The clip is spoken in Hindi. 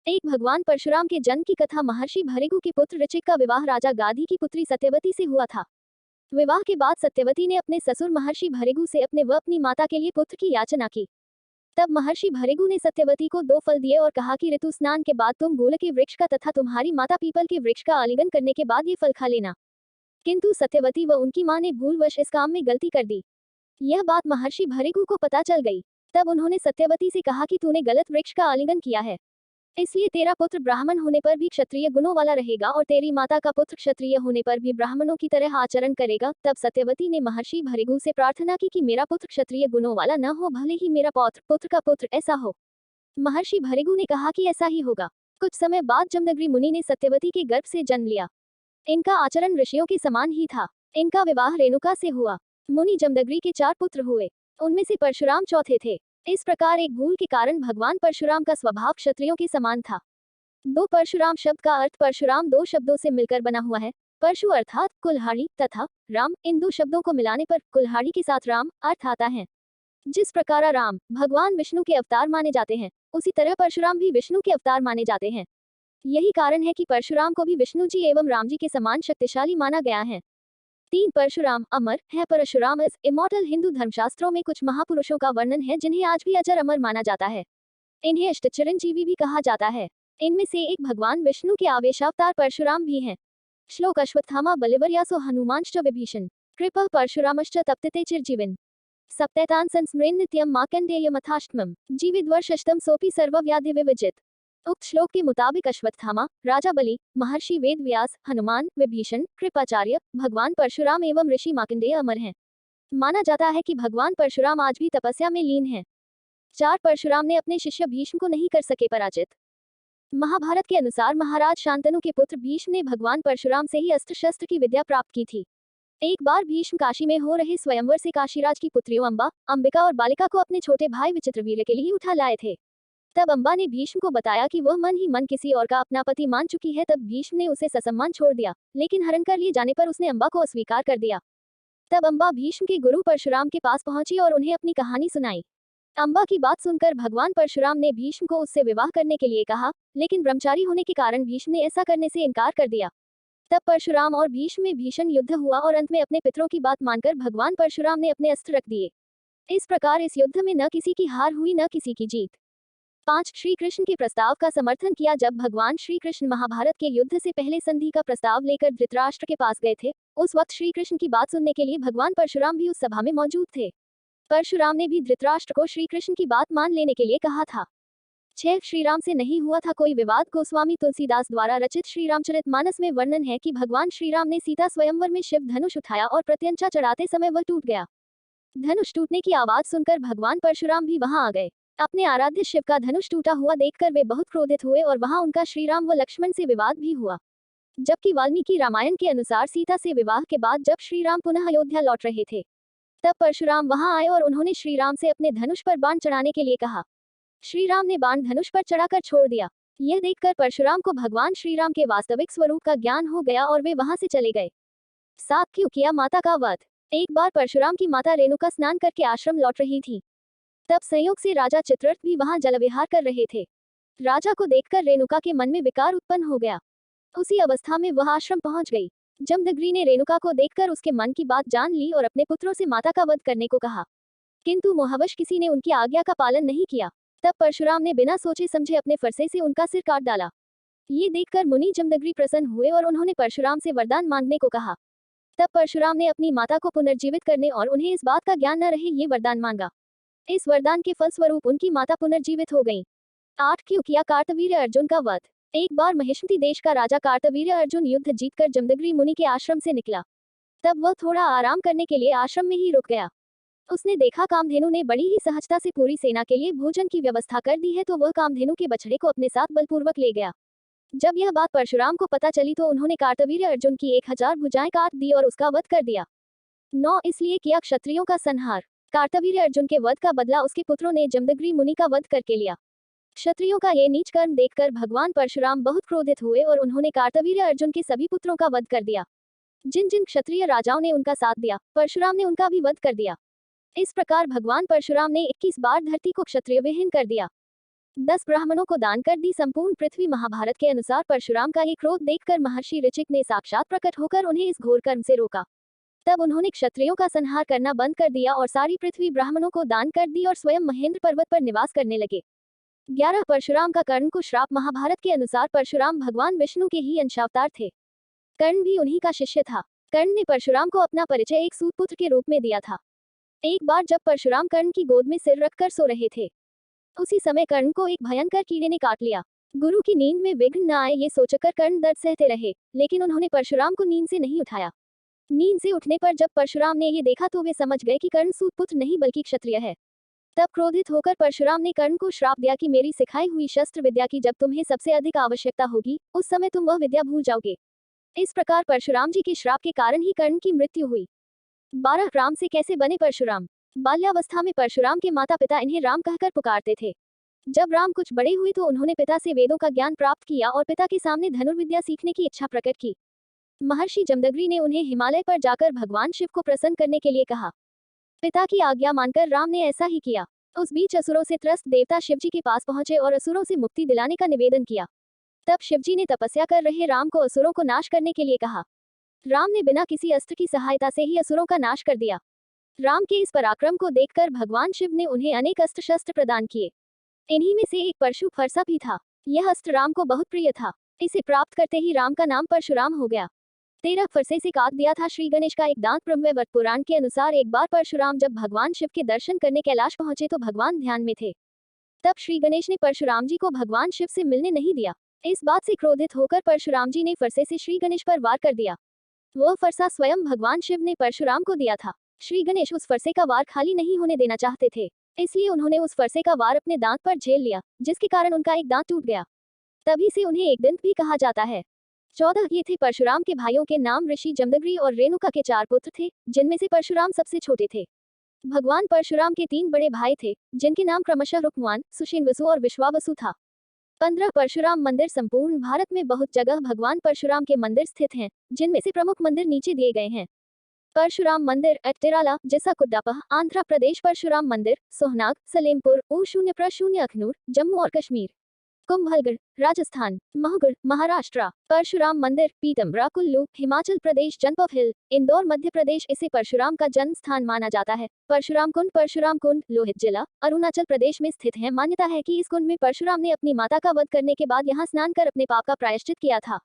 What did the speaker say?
एक भगवान परशुराम के जन्म की कथा। महर्षि भृगु के पुत्र ऋचिक का विवाह राजा गाधी की पुत्री सत्यवती से हुआ था। विवाह के बाद सत्यवती ने अपने ससुर महर्षि भृगु से अपने व अपनी माता के लिए पुत्र की याचना की। तब महर्षि भृगु ने सत्यवती को 2 फल दिए और कहा कि ऋतु स्नान के बाद तुम गूल के वृक्ष का तथा तुम्हारी माता पीपल के वृक्ष का आलिंगन करने के बाद ये फल खा लेना। किंतु सत्यवती व उनकी मां ने भूलवश इस काम में गलती कर दी। यह बात महर्षि भृगु को पता चल गई। तब उन्होंने सत्यवती से कहा कि तूने गलत वृक्ष का आलिंगन किया है, इसलिए तेरा पुत्र ब्राह्मण होने पर भी क्षत्रिय गुणों वाला रहेगा और तेरी माता का पुत्र क्षत्रिय होने पर भी ब्राह्मणों की तरह आचरण करेगा। तब सत्यवती ने महर्षि भृगु से प्रार्थना की कि मेरा पुत्र क्षत्रिय गुणों वाला न हो, भले ही मेरा पौत्र पुत्र का पुत्र ऐसा हो। महर्षि भृगु ने कहा कि ऐसा ही होगा। कुछ समय बाद जमदग्नि मुनि ने सत्यवती के गर्भ से जन्म लिया। इनका आचरण ऋषियों के समान ही था। इनका विवाह रेणुका से हुआ। मुनि जमदग्नि के 4 पुत्र हुए, उनमें से परशुराम चौथे थे। इस प्रकार एक भूल के कारण भगवान परशुराम का स्वभाव क्षत्रियों के समान था। 2 परशुराम शब्द का अर्थ परशुराम 2 शब्दों से मिलकर बना हुआ है। परशु अर्थात कुल्हाड़ी तथा राम, इन 2 शब्दों को मिलाने पर कुल्हाड़ी के साथ राम अर्थ आता है। जिस प्रकार राम भगवान विष्णु के अवतार माने जाते हैं, उसी तरह परशुराम भी विष्णु के अवतार माने जाते हैं। यही कारण है कि परशुराम को भी विष्णु जी एवं राम जी के समान शक्तिशाली माना गया है। 3 परशुराम अमर है। Parshuram is immortal. हिंदू धर्मशास्त्रों में कुछ महापुरुषों का वर्णन है जिन्हें आज भी अजर अमर माना जाता है। इन्हें अष्टचिरंजीवी भी कहा जाता है। इनमें से एक भगवान विष्णु के आवेशावतार परशुराम भी हैं। श्लोक अश्वत्थामा बलिवर्यासो हनुमांश्च विभीषण कृपः परशुरामश्च तप्तते चिरजीविन सप्तैतान् संस्मरेन् नित्यं मार्कण्डेयमथाष्टमम् जीविद्वर्षष्टम सोऽपि सर्वव्याधि विविजित। उक्त श्लोक के मुताबिक अश्वत्थामा, राजा बलि, महर्षि वेदव्यास, हनुमान, विभीषण, कृपाचार्य, भगवान परशुराम एवं ऋषि मार्कंडेय अमर हैं। माना जाता है कि भगवान परशुराम आज भी तपस्या में लीन हैं। 4 परशुराम ने अपने शिष्य भीष्म को नहीं कर सके पराजित। महाभारत के अनुसार महाराज शांतनु के पुत्र भीष्म ने भगवान परशुराम से ही अस्त्र शस्त्र की विद्या प्राप्त की थी। एक बार भीष्म काशी में हो रहे स्वयंवर से काशीराज की पुत्रियों अंबा, अंबिका और बालिका को अपने छोटे भाई विचित्रवीर्य के लिए उठा लाए थे। तब अंबा ने भीष्म को बताया कि वह मन ही मन किसी और का अपना पति मान चुकी है। तब भीष्म ने उसे ससम्मान छोड़ दिया, लेकिन हरण कर लिए जाने पर उसने अंबा को अस्वीकार कर दिया। तब अंबा भीष्म के गुरु परशुराम के पास पहुंची और उन्हें अपनी कहानी सुनाई। अंबा की बात सुनकर भगवान परशुराम ने भीष्म को उससे विवाह करने के लिए कहा, लेकिन ब्रह्मचारी होने के कारण भीष्म ने ऐसा करने से इनकार कर दिया। तब परशुराम और भीष्म में भीषण युद्ध हुआ और अंत में अपने पितरों की बात मानकर भगवान परशुराम ने अपने अस्त्र रख दिए। इस प्रकार इस युद्ध में न किसी की हार हुई न किसी की जीत। 5 श्री कृष्ण के प्रस्ताव का समर्थन किया। जब भगवान श्री कृष्ण महाभारत के युद्ध से पहले संधि का प्रस्ताव लेकर धृतराष्ट्र के पास गए थे, उस वक्त श्री कृष्ण की बात सुनने के लिए भगवान परशुराम भी उस सभा में मौजूद थे। परशुराम ने भी धृतराष्ट्र को श्री कृष्ण की बात मान लेने के लिए कहा था। 6 श्रीराम से नहीं हुआ था कोई विवाद। गोस्वामी तुलसीदास द्वारा रचित श्री रामचरितमानस में वर्णन है कि भगवान श्रीराम ने सीता स्वयंवर में शिव धनुष उठाया और प्रत्यंचा चढ़ाते समय वह टूट गया। धनुष टूटने की आवाज सुनकर भगवान परशुराम भी वहां आ गए। अपने आराध्य शिव का धनुष टूटा हुआ देखकर वे बहुत क्रोधित हुए और वहां उनका श्रीराम व लक्ष्मण से विवाद भी हुआ। जबकि वाल्मीकि रामायण के अनुसार सीता से विवाह के बाद जब श्रीराम पुनः अयोध्या लौट रहे थे, तब परशुराम वहां आए और उन्होंने श्रीराम से अपने धनुष पर बाण चढ़ाने के लिए कहा। श्रीराम ने बाण धनुष पर चढ़ाकर छोड़ दिया। यह देखकर परशुराम को भगवान श्रीराम के वास्तविक स्वरूप का ज्ञान हो गया और वे वहां से चले गए। 7 क्यों किया माता का वध। एक बार परशुराम की माता रेणुका स्नान करके आश्रम लौट रही थी। तब संयोग से राजा चित्ररथ भी वहां जलविहार कर रहे थे। राजा को देखकर रेणुका के मन में विकार उत्पन्न हो गया। उसी अवस्था में वह आश्रम पहुंच गई। जमदग्नि ने रेणुका को देखकर उसके मन की बात जान ली और अपने पुत्रों से माता का वध करने को कहा, किंतु मोहवश किसी ने उनकी आज्ञा का पालन नहीं किया। तब परशुराम ने बिना सोचे समझे अपने फरसे से उनका सिर काट डाला। ये देखकर मुनि जमदग्नि प्रसन्न हुए और उन्होंने परशुराम से वरदान मांगने को कहा। तब परशुराम ने अपनी माता को पुनर्जीवित करने और उन्हें इस बात का ज्ञान न रहे ये वरदान मांगा। इस वरदान के फलस्वरूप उनकी माता पुनर्जीवित हो गईं। 8 क्यों किया कार्तवीर्य अर्जुन का वध। एक बार महेशमती देश का राजा कार्तवीर्य अर्जुन युद्ध जीतकर जमदग्नि मुनि के आश्रम से निकला। तब वह थोड़ा आराम करने के लिए आश्रम में ही रुक गया। उसने देखा कामधेनु ने बड़ी ही सहजता से पूरी सेना के लिए भोजन की व्यवस्था कर दी है, तो वह कामधेनु के बछड़े को अपने साथ बलपूर्वक ले गया। जब यह बात परशुराम को पता चली तो उन्होंने कार्तवीर्य अर्जुन की 1000 भुजाएं काट दी और उसका वध कर दिया। 9 इसलिए किया क्षत्रियों का संहार। कार्तवीर्य अर्जुन के वध का बदला उसके पुत्रों ने जमदग्नि मुनि का वध करके लिया। क्षत्रियों का ये नीच कर्म देखकर भगवान परशुराम बहुत क्रोधित हुए और उन्होंने कार्तवीर्य अर्जुन के सभी पुत्रों का वध कर दिया। जिन जिन क्षत्रिय राजाओं ने उनका साथ दिया, परशुराम ने उनका भी वध कर दिया। इस प्रकार भगवान परशुराम ने 21 बार धरती को क्षत्रिय विहीन कर दिया। 10 ब्राह्मणों को दान कर दी संपूर्ण पृथ्वी। महाभारत के अनुसार परशुराम का ये क्रोध देखकर महर्षि ऋचिक ने साक्षात प्रकट होकर उन्हें इस घोर कर्म से रोका। तब उन्होंने क्षत्रियों का संहार करना बंद कर दिया और सारी पृथ्वी ब्राह्मणों को दान कर दी और स्वयं महेंद्र पर्वत पर निवास करने लगे। 11 परशुराम का कर्ण को श्राप। महाभारत के अनुसार परशुराम भगवान विष्णु के ही अंशावतार थे। कर्ण भी उन्हीं का शिष्य था। कर्ण ने परशुराम को अपना परिचय एक सूतपुत्र के रूप में दिया था। एक बार जब परशुराम कर्ण की गोद में सिर रखकर सो रहे थे, उसी समय कर्ण को एक भयंकर कीड़े ने काट लिया। गुरु की नींद में विघ्न न आए ये सोचकर कर्ण दर्द सहते रहे, लेकिन उन्होंने परशुराम को नींद से नहीं उठाया। नींद से उठने पर जब परशुराम ने ये देखा तो वे समझ गए कि कर्ण सूतपुत्र नहीं बल्कि क्षत्रिय है। तब क्रोधित होकर परशुराम ने कर्ण को श्राप दिया कि मेरी सिखाई हुई शस्त्र विद्या की जब तुम्हें सबसे अधिक आवश्यकता होगी, उस समय तुम वह विद्या भूल जाओगे। इस प्रकार परशुराम जी के श्राप के कारण ही कर्ण की मृत्यु हुई। 12 राम से कैसे बने परशुराम। बाल्यावस्था में परशुराम के माता पिता इन्हें राम कहकर पुकारते थे। जब राम कुछ बड़े हुए तो उन्होंने पिता से वेदों का ज्ञान प्राप्त किया और पिता के सामने धनुर्विद्या सीखने की इच्छा प्रकट की। महर्षि जमदग्नि ने उन्हें हिमालय पर जाकर भगवान शिव को प्रसन्न करने के लिए कहा। पिता की आज्ञा मानकर राम ने ऐसा ही किया। उस बीच असुरों से त्रस्त देवता शिवजी के पास पहुंचे और असुरों से मुक्ति दिलाने का निवेदन किया। तब शिवजी ने तपस्या कर रहे राम को असुरों को नाश करने के लिए कहा। राम ने बिना किसी अस्त्र की सहायता से ही असुरों का नाश कर दिया। राम के इस पराक्रम को देखकर भगवान शिव ने उन्हें अनेक अस्त्र शस्त्र प्रदान किए। इन्हीं में से एक परशु फरसा भी था। यह अस्त्र राम को बहुत प्रिय था। इसे प्राप्त करते ही राम का नाम परशुराम हो गया। 13 फरसे से काट दिया था श्री गणेश का एक दांत। ब्रह्मवैवर्त पुराण के अनुसार एक बार परशुराम जब भगवान शिव के दर्शन करने कैलाश पहुंचे तो भगवान ध्यान में थे। तब श्री गणेश ने परशुराम जी को भगवान शिव से मिलने नहीं दिया। इस बात से क्रोधित होकर परशुराम जी ने फरसे से श्री गणेश पर वार कर दिया। वह फरसा स्वयं भगवान शिव ने परशुराम को दिया था। श्री गणेश उस फरसे का वार खाली नहीं होने देना चाहते थे, इसलिए उन्होंने उस फरसे का वार अपने दांत पर झेल लिया, जिसके कारण उनका एक दांत टूट गया। तभी से उन्हें एक दंत भी कहा जाता है। 14 ये थे परशुराम के भाइयों के नाम। ऋषि जमदग्नि और रेणुका के 4 पुत्र थे, जिनमें से परशुराम सबसे छोटे थे। भगवान परशुराम के 3 बड़े भाई थे, जिनके नाम क्रमशः रुक्मवान, सुषेणवसु और विश्वावसु था। 15 परशुराम मंदिर। संपूर्ण भारत में बहुत जगह भगवान परशुराम के मंदिर स्थित हैं, जिनमें से प्रमुख मंदिर नीचे दिए गए हैं। परशुराम मंदिर अट्टिराला, जिसा कुड्डापह, आंध्र प्रदेश। परशुराम मंदिर सोहनाग, सलेमपुर, O0 अखनूर, जम्मू और कश्मीर। कुंभलगढ़, राजस्थान। महगढ़, महाराष्ट्र। परशुराम मंदिर पीतमबरा, कुल्लू, हिमाचल प्रदेश। जनपद हिल, इंदौर, मध्य प्रदेश। इसे परशुराम का जन्म स्थान माना जाता है। परशुराम कुंड, लोहित जिला, अरुणाचल प्रदेश में स्थित है। मान्यता है कि इस कुंड में परशुराम ने अपनी माता का वध करने के बाद यहाँ स्नान कर अपने पाप का प्रायश्चित किया था।